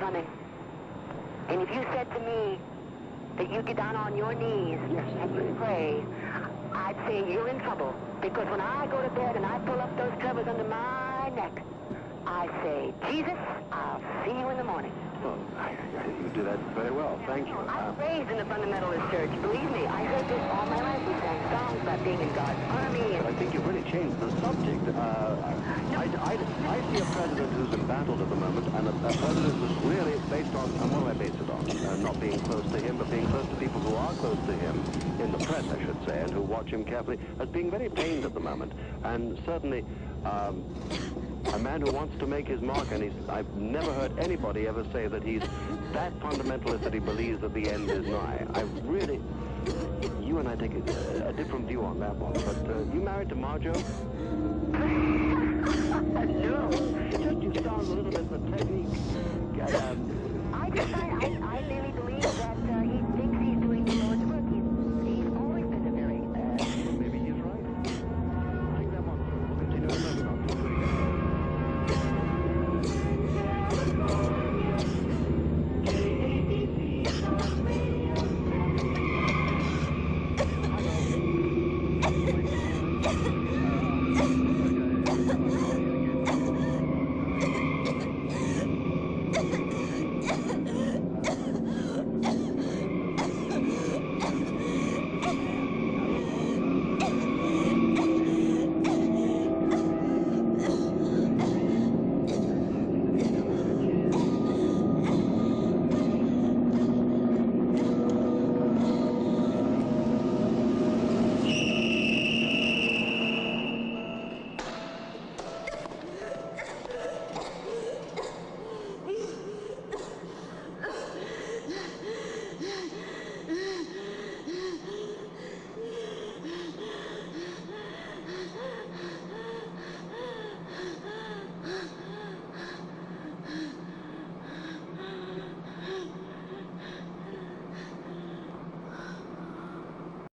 coming. And if you said to me that you get down on your knees and you pray, I'd say you're in trouble. Because when I go to bed and I pull up those covers under my neck, I say, Jesus, I'll see you in the morning. Well, you do that very well. Thank you. I was raised in the fundamentalist church. Believe me, I heard this all my life. We sang songs about being in God's army. But I think you've really changed the subject. I see a president who's embattled at the moment, and a president who's really based on, and what do I base it on? Not being close to him, but being close to people who are close to him, in the press, I should say, and who watch him carefully, as being very pained at the moment. And certainly, a man who wants to make his mark, and I've never heard anybody ever say that he's that fundamentalist that he believes that the end is nigh. You and I take a different view on that one, but you married to Marjo? No. Just you sound a little bit the technique.